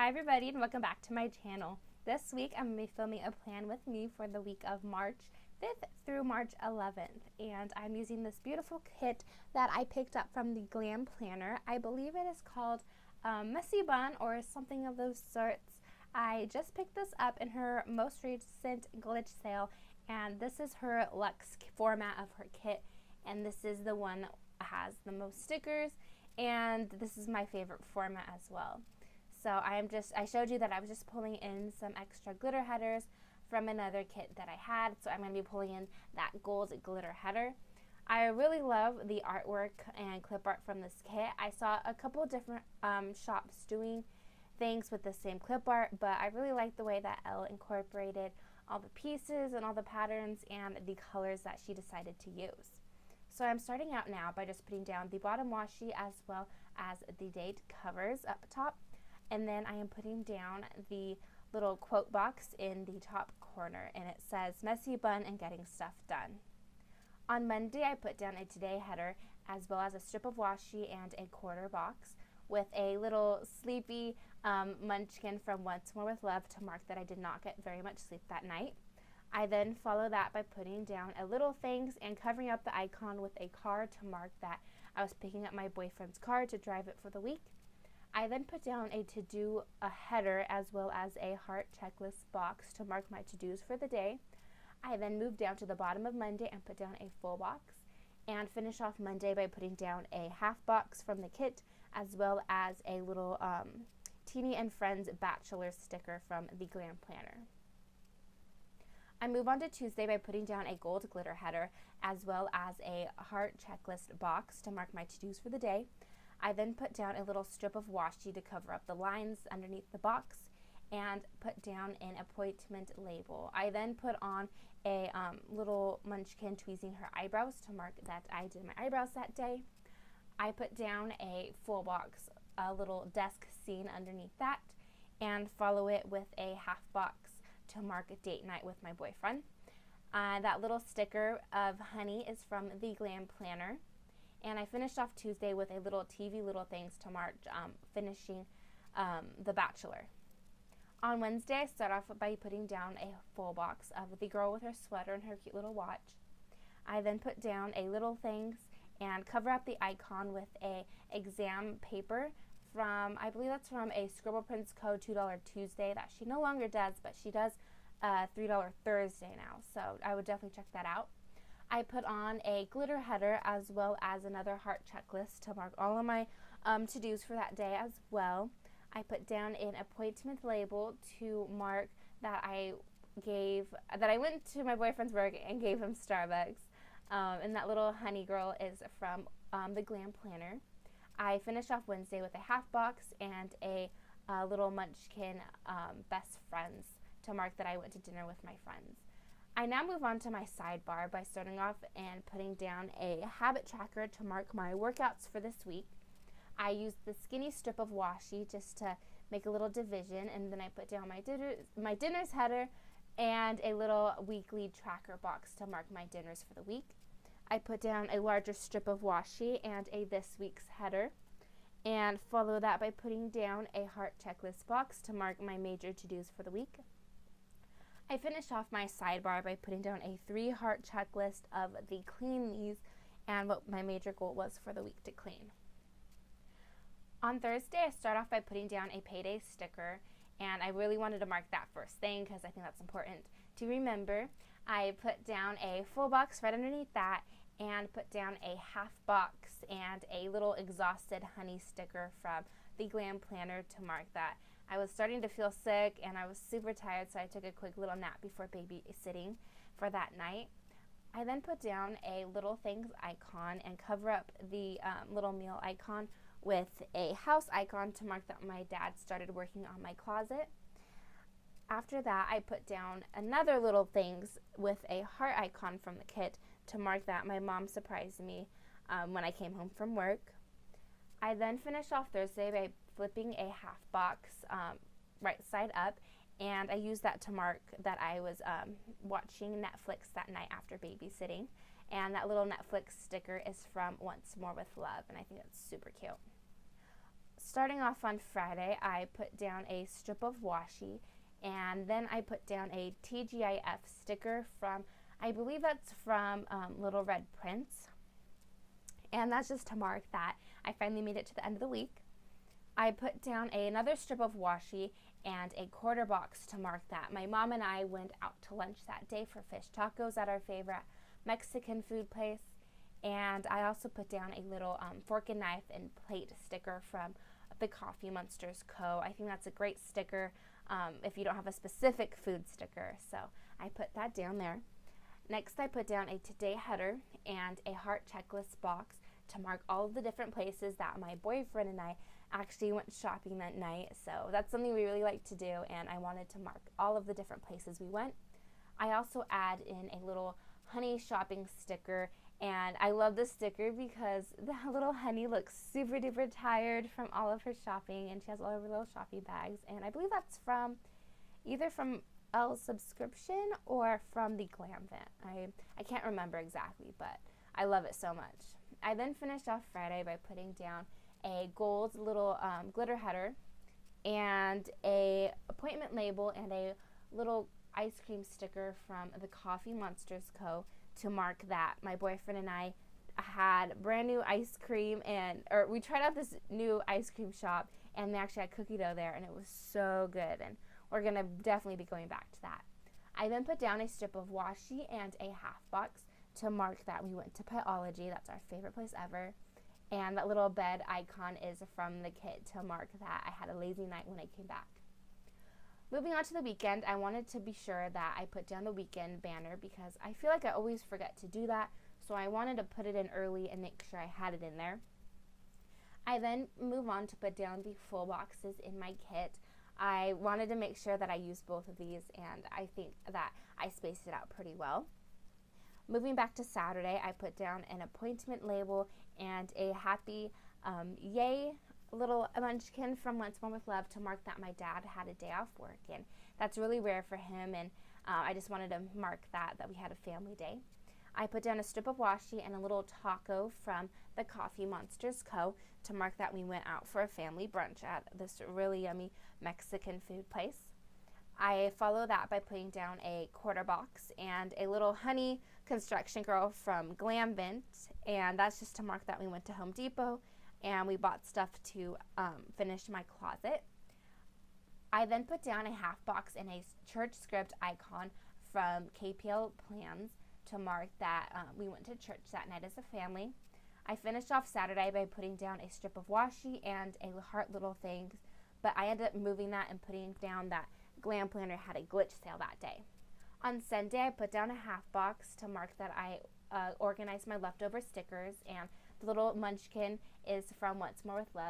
Hi everybody and welcome back to my channel. This week I'm going to be filming a plan with me for the week of March 5th through March 11th, and I'm using this beautiful kit that I picked up from the Glam planner. I believe it is called Messy Bun or something of those sorts. I just picked this up in her most recent glitch sale, and this is her luxe format of her kit, and this is the one that has the most stickers, and this is my favorite format as well. So I showed you that I was just pulling in some extra glitter headers from another kit that I had. So I'm going to be pulling in that gold glitter header. I really love the artwork and clip art from this kit. I saw a couple different shops doing things with the same clip art, but I really like the way that Elle incorporated all the pieces and all the patterns and the colors that she decided to use. So I'm starting out now by just putting down the bottom washi as well as the date covers up top. And then I am putting down the little quote box in the top corner, and it says messy bun and getting stuff done. On Monday I put down a today header as well as a strip of washi and a quarter box with a little sleepy munchkin from Once More with Love to mark that I did not get very much sleep that night. I then follow that by putting down a little things and covering up the icon with a card to mark that I was picking up my boyfriend's car to drive it for the week. I then put down a to-do header as well as a heart checklist box to mark my to-dos for the day. I then moved down to the bottom of Monday and put down a full box and finish off Monday by putting down a half box from the kit as well as a little Teeny and Friends Bachelor sticker from the Glam planner. I move on to Tuesday by putting down a gold glitter header as well as a heart checklist box to mark my to-dos for the day. I then put down a little strip of washi to cover up the lines underneath the box and put down an appointment label. I then put on a little munchkin tweezing her eyebrows to mark that I did my eyebrows that day. I put down a full box, a little desk scene underneath that, and follow it with a half box to mark a date night with my boyfriend. That little sticker of honey is from the Glam planner. And I finished off Tuesday with a little TV little things to mark finishing The Bachelor. On Wednesday, I start off by putting down a full box of the girl with her sweater and her cute little watch. I then put down a little things and cover up the icon with a exam paper from, I believe that's from a Scribble Prints Co. $2 Tuesday that she no longer does, but she does $3 Thursday now. So I would definitely check that out. I put on a glitter header as well as another heart checklist to mark all of my to-dos for that day as well. I put down an appointment label to mark that I went to my boyfriend's work and gave him Starbucks. And that little honey girl is from the Glam planner. I finished off Wednesday with a half box and a little munchkin best friends to mark that I went to dinner with my friends. I now move on to my sidebar by starting off and putting down a habit tracker to mark my workouts for this week. I used the skinny strip of washi just to make a little division, and then I put down my dinners header and a little weekly tracker box to mark my dinners for the week. I put down a larger strip of washi and a this week's header, and follow that by putting down a heart checklist box to mark my major to-dos for the week. I finished off my sidebar by putting down a 3-heart checklist of the clean these and what my major goal was for the week to clean. On Thursday, I start off by putting down a payday sticker, and I really wanted to mark that first thing because I think that's important to remember. I put down a full box right underneath that and put down a half box and a little exhausted honey sticker from the Glam planner to mark that. I was starting to feel sick and I was super tired, so I took a quick little nap before babysitting for that night. I then put down a little things icon and cover up the little meal icon with a house icon to mark that my dad started working on my closet. After that, I put down another little things with a heart icon from the kit to mark that my mom surprised me when I came home from work. I then finished off Thursday by flipping a half box right side up, and I used that to mark that I was watching Netflix that night after babysitting, and that little Netflix sticker is from Once More with Love, and I think it's super cute. starting off on Friday, I put down a strip of washi, and then I put down a TGIF sticker from, I believe that's from Little Red Prince, and that's just to mark that I finally made it to the end of the week. I put down another strip of washi and a quarter box to mark that. My mom and I went out to lunch that day for fish tacos at our favorite Mexican food place, and I also put down a little fork and knife and plate sticker from the Coffee Monsters Co. I think that's a great sticker if you don't have a specific food sticker, so I put that down there. Next, I put down a today header and a heart checklist box to mark all of the different places that my boyfriend and I actually went shopping that night. So that's something we really like to do, and I wanted to mark all of the different places we went. I also add in a little honey shopping sticker, and I love this sticker because the little honey looks super duper tired from all of her shopping, and she has all of her little shopping bags, and I believe that's from either from Elle's subscription or from the Glam van. I can't remember exactly, but I love it so much. I then finished off Friday by putting down a gold little glitter header and a appointment label and a little ice cream sticker from the Coffee Monsters Co. to mark that my boyfriend and I had brand new ice cream, or we tried out this new ice cream shop, and they actually had cookie dough there, and it was so good, and we're gonna definitely be going back to that. I then put down a strip of washi and a half box to mark that we went to Petology. That's our favorite place ever. And that little bed icon is from the kit to mark that I had a lazy night when I came back. Moving on to the weekend, I wanted to be sure that I put down the weekend banner because I feel like I always forget to do that, so I wanted to put it in early and make sure I had it in there. I then move on to put down the full boxes in my kit. I wanted to make sure that I used both of these, and I think that I spaced it out pretty well. Moving back to Saturday, I put down an appointment label and a happy yay little munchkin from Once More with Love to mark that my dad had a day off work, and that's really rare for him, and I just wanted to mark that we had a family day. I put down a strip of washi and a little taco from the Coffee Monsters Co. to mark that we went out for a family brunch at this really yummy Mexican food place. I follow that by putting down a quarter box and a little honey construction girl from Glam, and that's just to mark that we went to Home Depot and we bought stuff to finish my closet. I then put down a half box and a church script icon from Alpalplans to mark that we went to church that night as a family. I finished off Saturday by putting down a strip of washi and a heart little things, but I ended up moving that and putting down that Glam Planner had a glitch sale that day. On Sunday, I put down a half box to mark that I organized my leftover stickers, and the little munchkin is from Once More with Love.